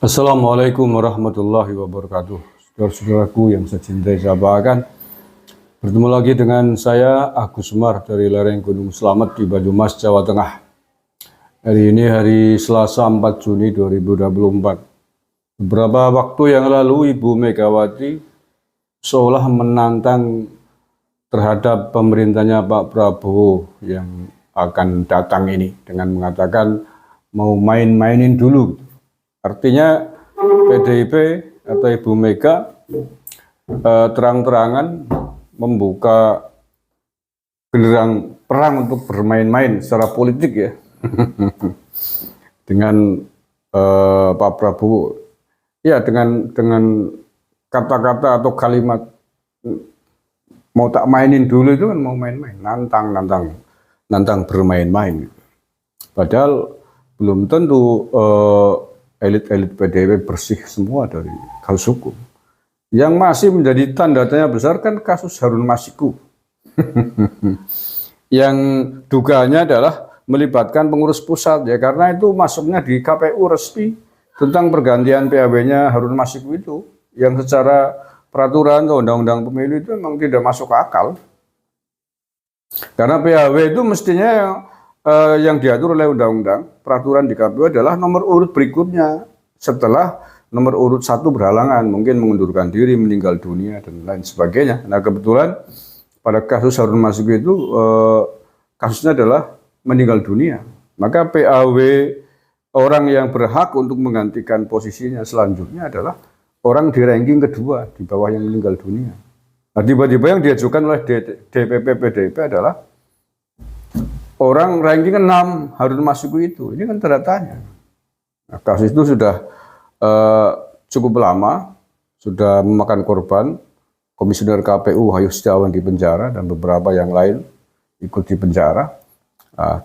Assalamualaikum warahmatullahi wabarakatuh. Saudara-saudaraku yang saya cintai, saya banggakan. Bertemu lagi dengan saya Agus Semar dari lereng Gunung Slamet di Banyumas, Jawa Tengah. Hari ini hari Selasa 4 Juni 2024. Beberapa waktu yang lalu Ibu Megawati seolah menantang terhadap pemerintahnya Pak Prabowo yang akan datang ini dengan mengatakan mau main-mainin dulu. Artinya PDIP atau Ibu Mega terang-terangan membuka genderang perang untuk bermain-main secara politik ya dengan Pak Prabowo ya dengan kata-kata atau kalimat mau tak mainin dulu itu kan mau main-main, nantang bermain-main. Padahal belum tentu elit-elit PDIP bersih semua dari kasus hukum. Yang masih menjadi tanda tanya besar kan kasus Harun Masiku. Yang dugaannya adalah melibatkan pengurus pusat ya, karena itu masuknya di KPU resmi tentang pergantian PAW-nya Harun Masiku itu, yang secara peraturan atau undang-undang pemilu itu memang tidak masuk akal. Karena PAW itu mestinya yang diatur oleh undang-undang peraturan di KPU adalah nomor urut berikutnya setelah nomor urut 1 berhalangan, mungkin mengundurkan diri, meninggal dunia dan lain sebagainya. Nah kebetulan pada kasus Harun Masiku itu kasusnya adalah meninggal dunia, maka PAW orang yang berhak untuk menggantikan posisinya selanjutnya adalah orang di ranking kedua di bawah yang meninggal dunia. Nah tiba-tiba yang diajukan oleh DPP PDIP adalah orang ranking 6 Harun Masiku itu. Ini kan tanda tanya. Nah, kasus itu sudah cukup lama, sudah memakan korban. Komisioner KPU Wahyu Setiawan di penjara dan beberapa yang lain ikut di penjara.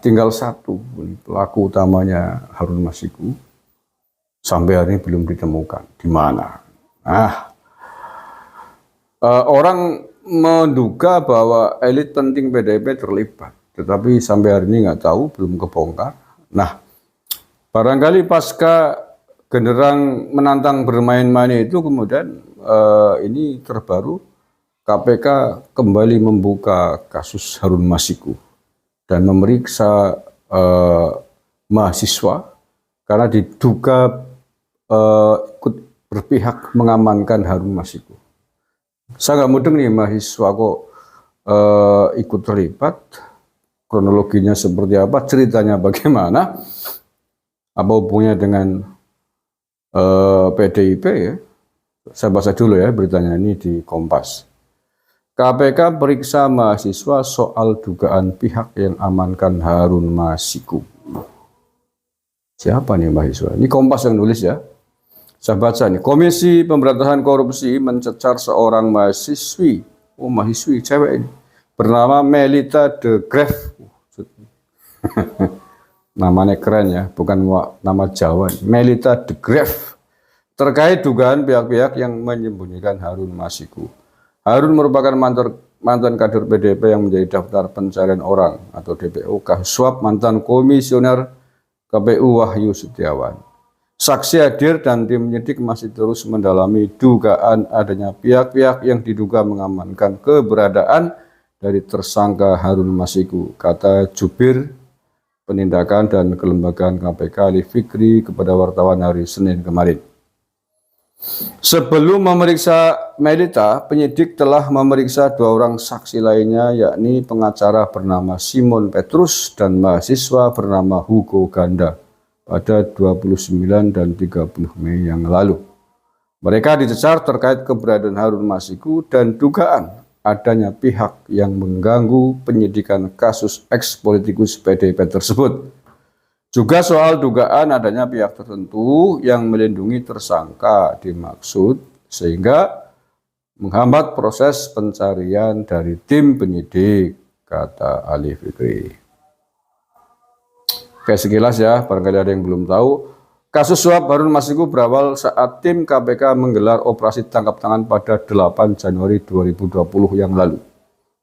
Tinggal satu pelaku utamanya Harun Masiku sampai hari ini belum ditemukan di mana. Orang menduga bahwa elit penting PDIP terlibat, tetapi sampai hari ini nggak tahu, belum kebongkar. Nah, barangkali pasca genderang menantang bermain-main itu kemudian ini terbaru KPK kembali membuka kasus Harun Masiku dan memeriksa mahasiswa karena diduga ikut berpihak mengamankan Harun Masiku. Saya nggak mudeng nih mahasiswa kok ikut terlibat. Kronologinya seperti apa, ceritanya bagaimana, apa hubungannya dengan PDIP ya. Saya baca dulu ya beritanya ini di Kompas. KPK periksa mahasiswa soal dugaan pihak yang amankan Harun Masiku. Siapa nih mahasiswa? Ini Kompas yang nulis ya. Saya baca nih, Komisi Pemberantasan Korupsi mencecar seorang mahasiswi, mahasiswi cewek ini, bernama Melita de Graaf. Namanya keren ya, bukan nama Jawa. Melita de Graaf. Terkait dugaan pihak-pihak yang menyembunyikan Harun Masiku. Harun merupakan mantan kader PDIP yang menjadi daftar pencarian orang atau DPO kasus suap mantan komisioner KPU Wahyu Setiawan. Saksi hadir dan tim penyidik masih terus mendalami dugaan adanya pihak-pihak yang diduga mengamankan keberadaan dari tersangka Harun Masiku, kata Jubir Penindakan dan Kelembagaan KPK Ali Fikri kepada wartawan hari Senin kemarin. Sebelum memeriksa Melita, penyidik telah memeriksa 2 orang saksi lainnya, yakni pengacara bernama Simon Petrus dan mahasiswa bernama Hugo Ganda pada 29 dan 30 Mei yang lalu. Mereka dicecar terkait keberadaan Harun Masiku dan dugaan adanya pihak yang mengganggu penyidikan kasus eks-politikus PDIP tersebut. Juga soal dugaan adanya pihak tertentu yang melindungi tersangka dimaksud sehingga menghambat proses pencarian dari tim penyidik, kata Ali Fikri. Oke, sekilas ya, barangkali ada yang belum tahu. Kasus suap Harun Masiku berawal saat tim KPK menggelar operasi tangkap tangan pada 8 Januari 2020 yang lalu.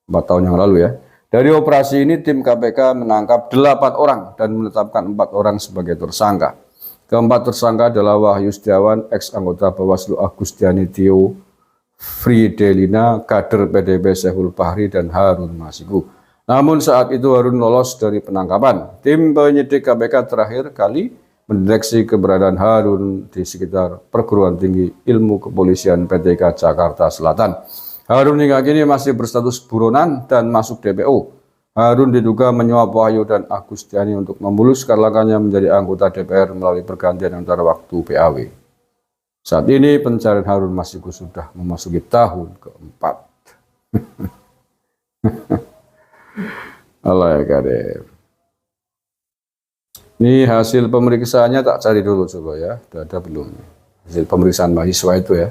4 tahun yang lalu ya. Dari operasi ini tim KPK menangkap 8 orang dan menetapkan 4 orang sebagai tersangka. Keempat tersangka adalah Wahyu Setiawan, ex anggota Bawaslu Agustiani Tio Fridelina, kader PDIP Syaiful Bahri, dan Harun Masiku. Namun saat itu Harun lolos dari penangkapan. Tim penyidik KPK terakhir kali mendeteksi keberadaan Harun di sekitar Perguruan Tinggi Ilmu Kepolisian PTK Jakarta Selatan. Harun hingga kini masih berstatus buronan dan masuk DPO. Harun diduga menyuap Wahyu dan Agustiani untuk memuluskan langkahnya menjadi anggota DPR melalui pergantian antara waktu PAW. Saat ini pencarian Harun Masiku sudah memasuki tahun keempat. Allah ya kader. Ini hasil pemeriksaannya, tak cari dulu coba ya. Sudah ada belum? Hasil pemeriksaan mahasiswa itu ya.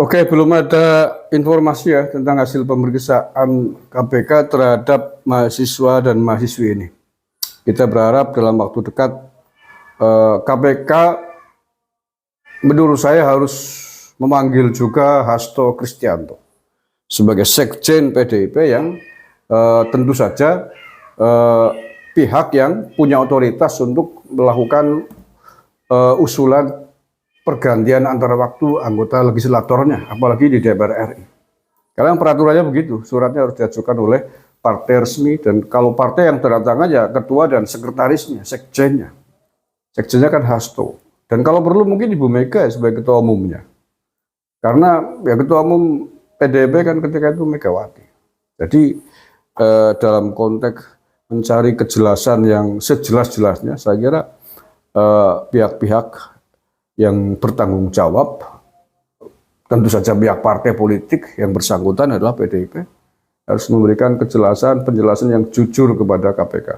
Oke, belum ada informasi ya tentang hasil pemeriksaan KPK terhadap mahasiswa dan mahasiswi ini. Kita berharap dalam waktu dekat KPK menurut saya harus memanggil juga Hasto Kristianto sebagai sekjen PDIP yang tentu saja pihak yang punya otoritas untuk melakukan usulan pergantian antara waktu anggota legislatornya, apalagi di DPR RI. Karena peraturannya begitu, suratnya harus diajukan oleh partai resmi, dan kalau partai yang tanda tangan ya ketua dan sekretarisnya, sekjennya. Sekjennya kan Hasto. Dan kalau perlu mungkin Ibu Mega sebagai ketua umumnya. Karena ya ketua umum PDIP kan ketika itu Megawati. Jadi dalam konteks mencari kejelasan yang sejelas-jelasnya, saya kira pihak-pihak yang bertanggung jawab, tentu saja pihak partai politik yang bersangkutan adalah PDIP, harus memberikan penjelasan yang jujur kepada KPK.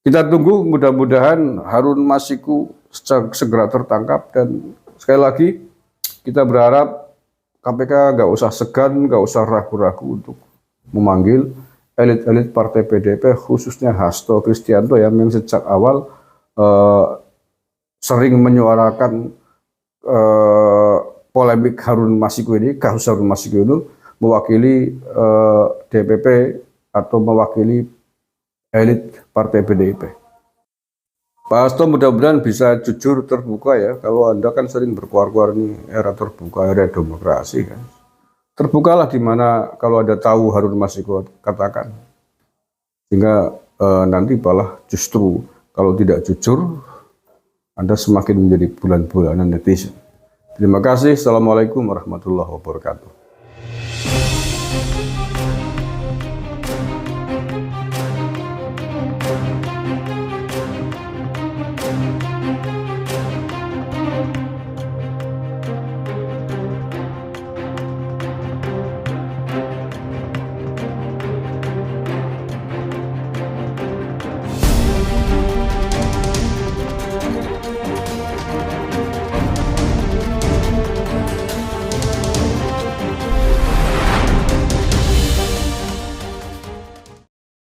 Kita tunggu, mudah-mudahan Harun Masiku segera tertangkap, dan sekali lagi kita berharap KPK nggak usah segan, nggak usah ragu-ragu untuk memanggil elit-elit partai PDIP, khususnya Hasto Kristianto yang sejak awal sering menyuarakan polemik Harun Masiku ini, kasus Harun Masiku itu mewakili DPP atau mewakili elit partai PDIP. Pak Hasto mudah-mudahan bisa jujur, terbuka ya. Kalau Anda kan sering berkuar-kuar ini era terbuka, era demokrasi kan. Terbukalah di mana kalau ada tahu Harun Masiku katakan. Sehingga nanti malah justru kalau tidak jujur, Anda semakin menjadi bulan-bulanan netizen. Terima kasih. Assalamualaikum warahmatullahi wabarakatuh.